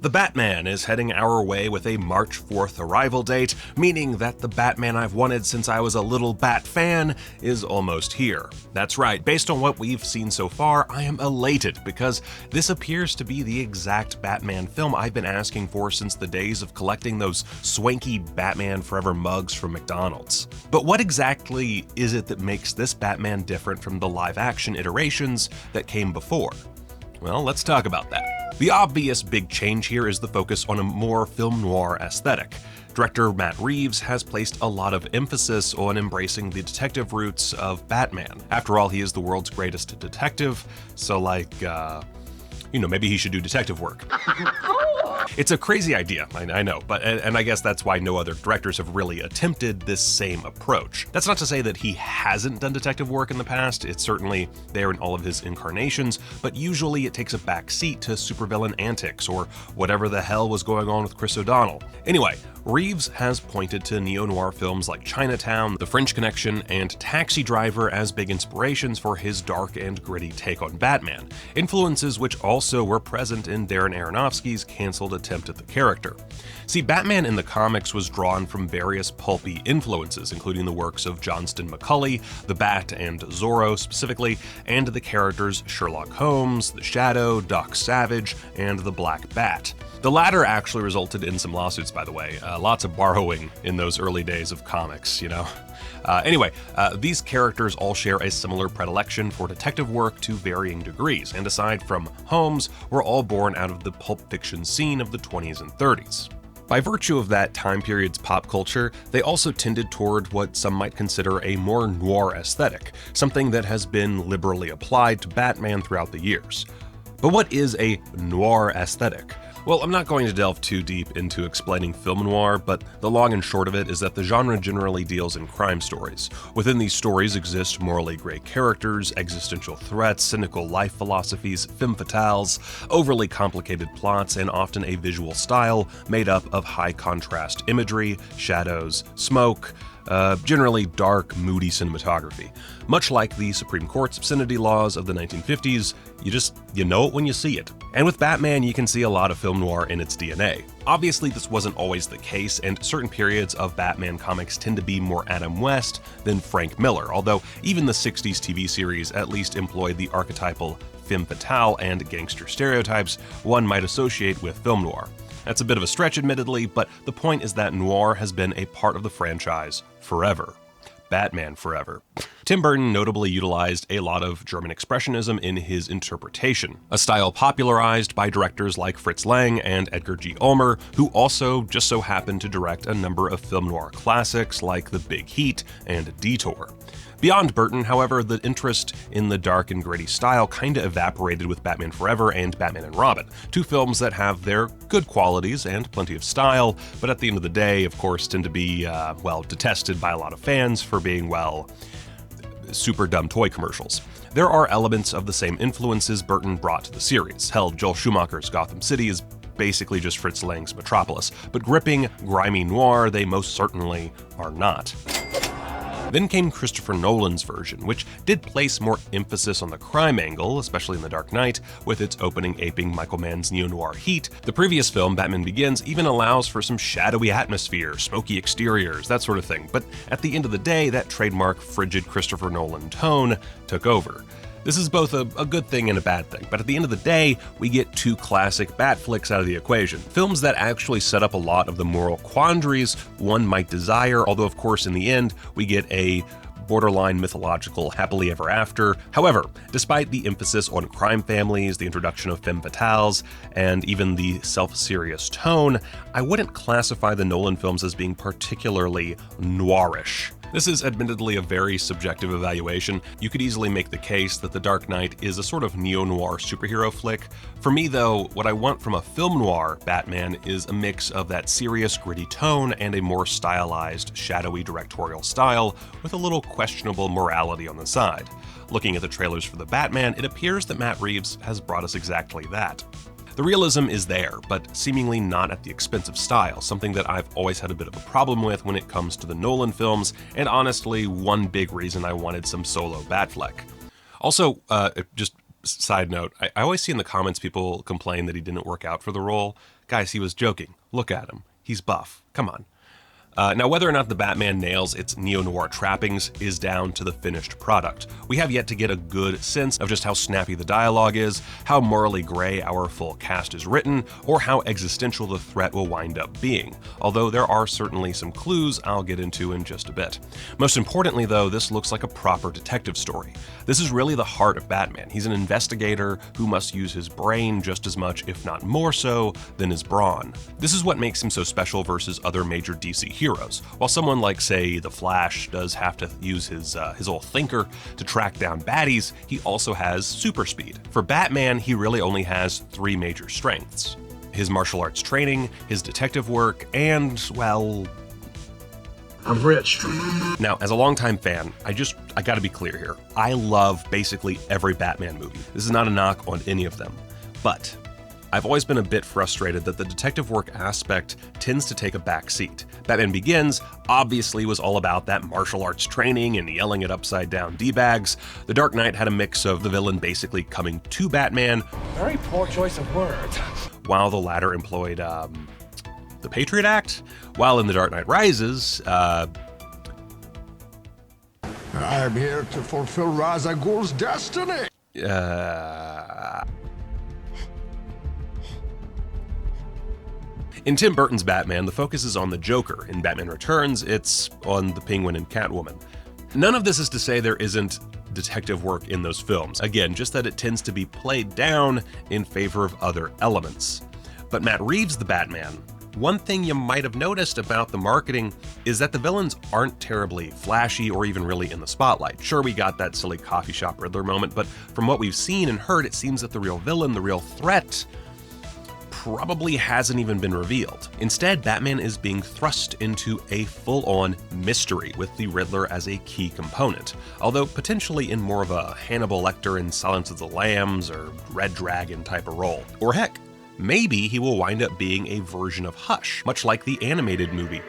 The Batman is heading our way with a March 4th arrival date, meaning that the Batman I've wanted since I was a little Bat fan is almost here. That's right, based on what we've seen so far, I am elated because this appears to be the exact Batman film I've been asking for since the days of collecting those swanky Batman Forever mugs from McDonald's. But what exactly is it that makes this Batman different from the live-action iterations that came before? Well, let's talk about that. The obvious big change here is the focus on a more film noir aesthetic. Director Matt Reeves has placed a lot of emphasis on embracing the detective roots of Batman. After all, he is the world's greatest detective, so maybe he should do detective work. It's a crazy idea, I know, but I guess that's why no other directors have really attempted this same approach. That's not to say that he hasn't done detective work in the past, it's certainly there in all of his incarnations, but usually it takes a back seat to supervillain antics or whatever the hell was going on with Chris O'Donnell. Anyway, Reeves has pointed to neo-noir films like Chinatown, The French Connection, and Taxi Driver as big inspirations for his dark and gritty take on Batman, influences which also were present in Darren Aronofsky's canceled attempt at the character. See, Batman in the comics was drawn from various pulpy influences, including the works of Johnston McCulley, The Bat and Zorro specifically, and the characters Sherlock Holmes, The Shadow, Doc Savage, and the Black Bat. The latter actually resulted in some lawsuits, by the way. Lots of borrowing in those early days of comics, you know? Anyway, these characters all share a similar predilection for detective work to varying degrees, and aside from Holmes, were all born out of the pulp fiction scene of the 20s and 30s. By virtue of that time period's pop culture, they also tended toward what some might consider a more noir aesthetic, something that has been liberally applied to Batman throughout the years. But what is a noir aesthetic? Well, I'm not going to delve too deep into explaining film noir, but the long and short of it is that the genre generally deals in crime stories. Within these stories exist morally gray characters, existential threats, cynical life philosophies, femme fatales, overly complicated plots, and often a visual style made up of high contrast imagery, shadows, smoke, generally dark, moody cinematography. Much like the Supreme Court's obscenity laws of the 1950s, you know it when you see it. And with Batman, you can see a lot of film noir in its DNA. Obviously, this wasn't always the case, and certain periods of Batman comics tend to be more Adam West than Frank Miller, although even the 60s TV series at least employed the archetypal femme fatale and gangster stereotypes one might associate with film noir. That's a bit of a stretch, admittedly, but the point is that noir has been a part of the franchise forever. Batman forever. Tim Burton notably utilized a lot of German expressionism in his interpretation, a style popularized by directors like Fritz Lang and Edgar G. Ulmer, who also just so happened to direct a number of film noir classics like The Big Heat and Detour. Beyond Burton, however, the interest in the dark and gritty style kinda evaporated with Batman Forever and Batman and Robin, two films that have their good qualities and plenty of style, but at the end of the day, of course, tend to be, detested by a lot of fans for being, super dumb toy commercials. There are elements of the same influences Burton brought to the series. Hell, Joel Schumacher's Gotham City is basically just Fritz Lang's Metropolis, but gripping, grimy noir they most certainly are not. Then came Christopher Nolan's version, which did place more emphasis on the crime angle, especially in The Dark Knight, with its opening aping Michael Mann's neo-noir heat. The previous film, Batman Begins, even allows for some shadowy atmosphere, smoky exteriors, that sort of thing, but at the end of the day, that trademark frigid Christopher Nolan tone took over. This is both a good thing and a bad thing, but at the end of the day, we get two classic Bat flicks out of the equation. Films that actually set up a lot of the moral quandaries one might desire, although of course in the end, we get a borderline mythological happily ever after. However, despite the emphasis on crime families, the introduction of femme fatales, and even the self-serious tone, I wouldn't classify the Nolan films as being particularly noirish. This is admittedly a very subjective evaluation. You could easily make the case that The Dark Knight is a sort of neo-noir superhero flick. For me though, what I want from a film noir Batman is a mix of that serious, gritty tone and a more stylized, shadowy directorial style with a little questionable morality on the side. Looking at the trailers for The Batman, it appears that Matt Reeves has brought us exactly that. The realism is there, but seemingly not at the expense of style, something that I've always had a bit of a problem with when it comes to the Nolan films, and honestly, one big reason I wanted some solo Batfleck. Also, just side note, I always see in the comments people complain that he didn't work out for the role. Guys, he was joking. Look at him. He's buff. Come on. Now, whether or not the Batman nails its neo-noir trappings is down to the finished product. We have yet to get a good sense of just how snappy the dialogue is, how morally gray our full cast is written, or how existential the threat will wind up being, although there are certainly some clues I'll get into in just a bit. Most importantly, though, this looks like a proper detective story. This is really the heart of Batman. He's an investigator who must use his brain just as much, if not more so, than his brawn. This is what makes him so special versus other major DC heroes. While someone like, say, The Flash does have to use his old thinker to track down baddies, he also has super speed. For Batman, he really only has 3 major strengths: his martial arts training, his detective work, and, well, I'm rich. Now, as a longtime fan, I gotta be clear here. I love basically every Batman movie. This is not a knock on any of them, but I've always been a bit frustrated that the detective work aspect tends to take a back seat. Batman Begins obviously was all about that martial arts training and yelling at upside down D-bags. The Dark Knight had a mix of the villain basically coming to Batman. Very poor choice of words. While the latter employed the Patriot Act. While in The Dark Knight Rises, I'm here to fulfill Ra's al Ghul's destiny. In Tim Burton's Batman, the focus is on the Joker. In Batman Returns, it's on the Penguin and Catwoman. None of this is to say there isn't detective work in those films. Again, just that it tends to be played down in favor of other elements. But Matt Reeves' The Batman, one thing you might have noticed about the marketing is that the villains aren't terribly flashy or even really in the spotlight. Sure, we got that silly coffee shop Riddler moment, but from what we've seen and heard, it seems that the real villain, the real threat, probably hasn't even been revealed. Instead, Batman is being thrust into a full-on mystery with the Riddler as a key component, although potentially in more of a Hannibal Lecter in Silence of the Lambs or Red Dragon type of role. Or heck, maybe he will wind up being a version of Hush, much like the animated movie.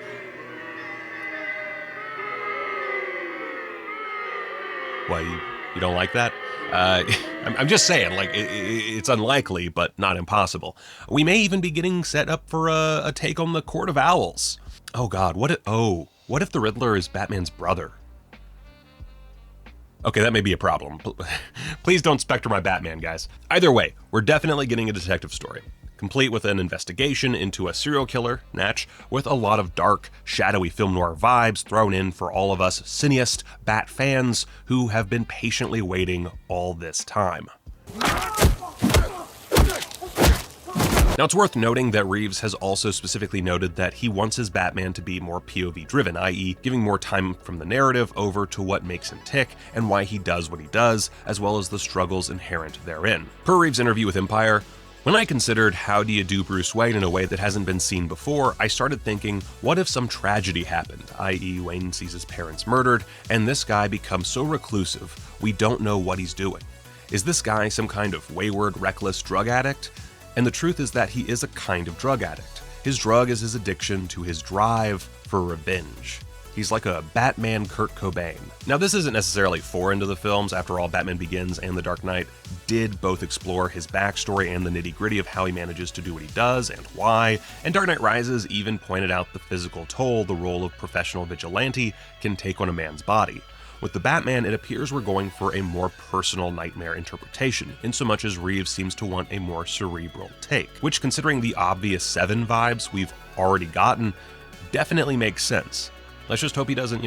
Why, you don't like that? I'm just saying, like, it's unlikely, but not impossible. We may even be getting set up for a take on the Court of Owls. Oh God, what if the Riddler is Batman's brother? Okay, that may be a problem. Please don't Spectre my Batman, guys. Either way, we're definitely getting a detective story, complete with an investigation into a serial killer, Natch, with a lot of dark, shadowy film noir vibes thrown in for all of us cineast Bat fans who have been patiently waiting all this time. Now, it's worth noting that Reeves has also specifically noted that he wants his Batman to be more POV driven, i.e. giving more time from the narrative over to what makes him tick and why he does what he does, as well as the struggles inherent therein. Per Reeves' interview with Empire, when I considered how do you do Bruce Wayne in a way that hasn't been seen before, I started thinking, what if some tragedy happened, i.e. Wayne sees his parents murdered, and this guy becomes so reclusive, we don't know what he's doing. Is this guy some kind of wayward, reckless drug addict? And the truth is that he is a kind of drug addict. His drug is his addiction to his drive for revenge. He's like a Batman Kurt Cobain. Now, this isn't necessarily foreign to the films. After all, Batman Begins and The Dark Knight did both explore his backstory and the nitty-gritty of how he manages to do what he does and why, and Dark Knight Rises even pointed out the physical toll the role of professional vigilante can take on a man's body. With the Batman, it appears we're going for a more personal nightmare interpretation, insomuch as Reeves seems to want a more cerebral take, which, considering the obvious Seven vibes we've already gotten, definitely makes sense. Let's just hope he doesn't,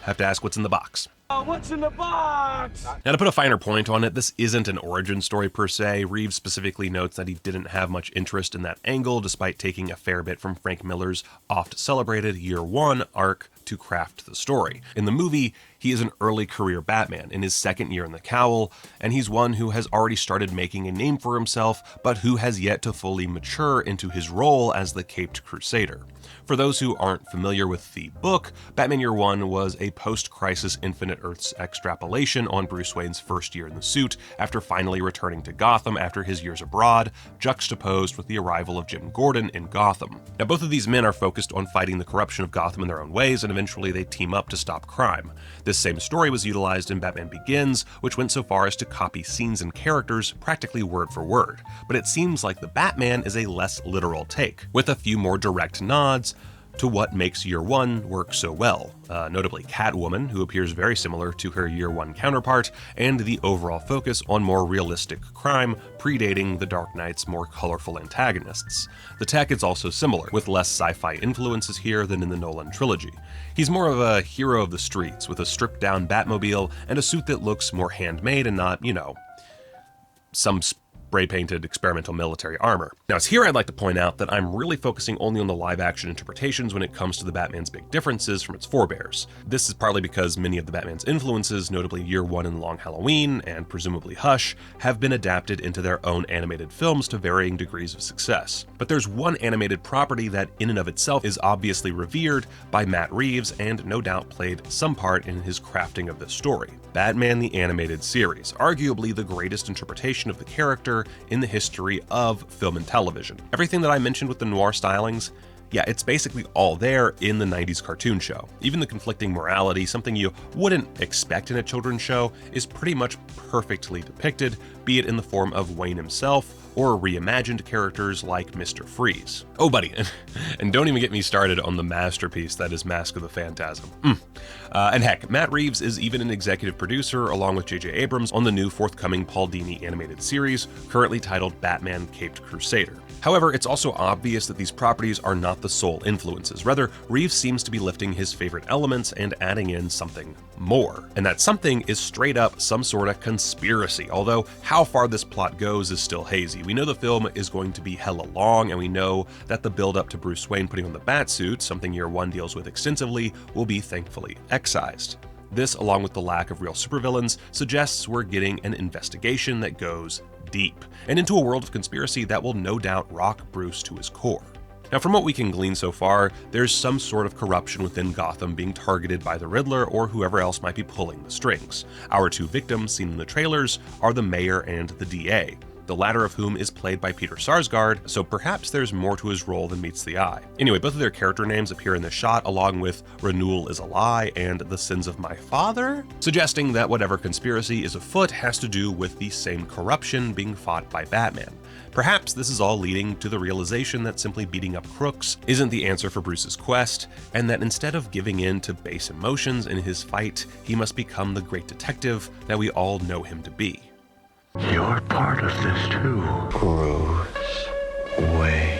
have to ask what's in the box. What's in the box? Now, to put a finer point on it, this isn't an origin story per se. Reeves specifically notes that he didn't have much interest in that angle, despite taking a fair bit from Frank Miller's oft-celebrated Year One arc to craft the story. In the movie, he is an early career Batman in his second year in the cowl, and he's one who has already started making a name for himself, but who has yet to fully mature into his role as the Caped Crusader. For those who aren't familiar with the book, Batman Year One was a post-Crisis Infinite Earths extrapolation on Bruce Wayne's first year in the suit, after finally returning to Gotham after his years abroad, juxtaposed with the arrival of Jim Gordon in Gotham. Now, both of these men are focused on fighting the corruption of Gotham in their own ways, and eventually they team up to stop crime. This same story was utilized in Batman Begins, which went so far as to copy scenes and characters practically word for word. But it seems like the Batman is a less literal take, with a few more direct nods to what makes Year One work so well, notably Catwoman, who appears very similar to her Year One counterpart, and the overall focus on more realistic crime predating the Dark Knight's more colorful antagonists. The tech is also similar, with less sci-fi influences here than in the Nolan trilogy. He's more of a hero of the streets, with a stripped-down Batmobile and a suit that looks more handmade and not, some spray-painted experimental military armor. Now, it's here I'd like to point out that I'm really focusing only on the live-action interpretations when it comes to the Batman's big differences from its forebears. This is partly because many of the Batman's influences, notably Year One and Long Halloween, and presumably Hush, have been adapted into their own animated films to varying degrees of success. But there's one animated property that in and of itself is obviously revered by Matt Reeves and no doubt played some part in his crafting of this story. Batman the Animated Series, arguably the greatest interpretation of the character in the history of film and television. Everything that I mentioned with the noir stylings, yeah, it's basically all there in the 90s cartoon show. Even the conflicting morality, something you wouldn't expect in a children's show, is pretty much perfectly depicted, be it in the form of Wayne himself or reimagined characters like Mr. Freeze. Oh buddy, and don't even get me started on the masterpiece that is Mask of the Phantasm. And heck, Matt Reeves is even an executive producer along with J.J. Abrams on the new forthcoming Paul Dini animated series, currently titled Batman Caped Crusader. However, it's also obvious that these properties are not the sole influences. Rather, Reeves seems to be lifting his favorite elements and adding in something more. And that something is straight up some sort of conspiracy, although how far this plot goes is still hazy. We know the film is going to be hella long, and we know that the build-up to Bruce Wayne putting on the Batsuit, something Year One deals with extensively, will be thankfully excised. This, along with the lack of real supervillains, suggests we're getting an investigation that goes deep, and into a world of conspiracy that will no doubt rock Bruce to his core. Now, from what we can glean so far, there's some sort of corruption within Gotham being targeted by the Riddler or whoever else might be pulling the strings. Our two victims seen in the trailers are the mayor and the DA, the latter of whom is played by Peter Sarsgaard, so perhaps there's more to his role than meets the eye. Anyway, both of their character names appear in the shot along with Renewal is a Lie and The Sins of My Father, suggesting that whatever conspiracy is afoot has to do with the same corruption being fought by Batman. Perhaps this is all leading to the realization that simply beating up crooks isn't the answer for Bruce's quest, and that instead of giving in to base emotions in his fight, he must become the great detective that we all know him to be. You're part of this too. Bruce Wayne.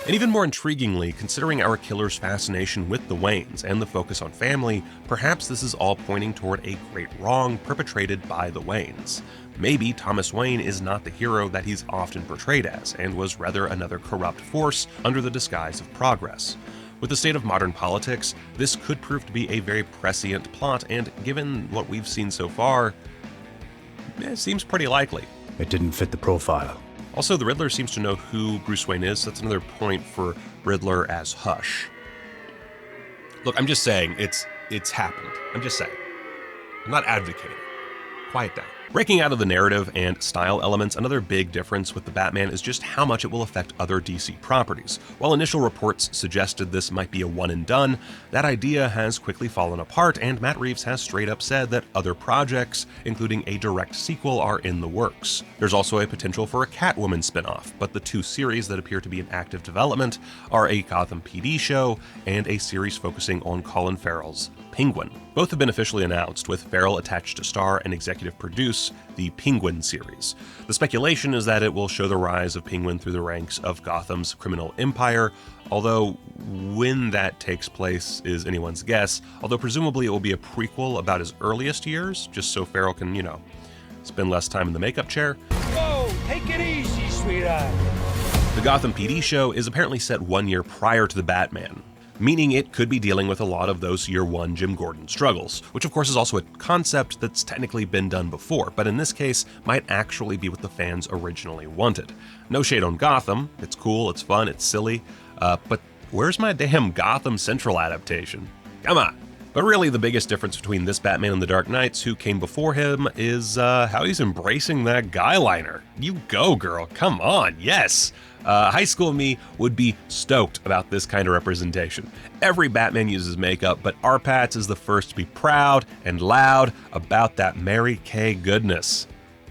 And even more intriguingly, considering our killer's fascination with the Waynes and the focus on family, perhaps this is all pointing toward a great wrong perpetrated by the Waynes. Maybe Thomas Wayne is not the hero that he's often portrayed as, and was rather another corrupt force under the disguise of progress. With the state of modern politics, this could prove to be a very prescient plot, and given what we've seen so far, it seems pretty likely. It didn't fit the profile. Also, the Riddler seems to know who Bruce Wayne is. That's another point for Riddler as Hush. Look, I'm just saying, it's happened. I'm just saying. I'm not advocating. Quiet down. Breaking out of the narrative and style elements, another big difference with the Batman is just how much it will affect other DC properties. While initial reports suggested this might be a one and done, that idea has quickly fallen apart, and Matt Reeves has straight up said that other projects, including a direct sequel, are in the works. There's also a potential for a Catwoman spin-off, but the two series that appear to be in active development are a Gotham PD show and a series focusing on Colin Farrell's Penguin. Both have been officially announced, with Farrell attached to star and executive produce the Penguin series. The speculation is that it will show the rise of Penguin through the ranks of Gotham's criminal empire, although when that takes place is anyone's guess, although presumably it will be a prequel about his earliest years, just so Farrell can, spend less time in the makeup chair. Whoa, take it easy, sweetheart. The Gotham PD show is apparently set 1 year prior to the Batman, meaning it could be dealing with a lot of those Year One Jim Gordon struggles, which of course is also a concept that's technically been done before, but in this case might actually be what the fans originally wanted. No shade on Gotham, it's cool, it's fun, it's silly, but where's my damn Gotham Central adaptation? Come on. But really, the biggest difference between this Batman and the Dark Knights who came before him is how he's embracing that guy liner. You go, girl. Come on. Yes. High school me would be stoked about this kind of representation. Every Batman uses makeup, but Arpats is the first to be proud and loud about that Mary Kay goodness.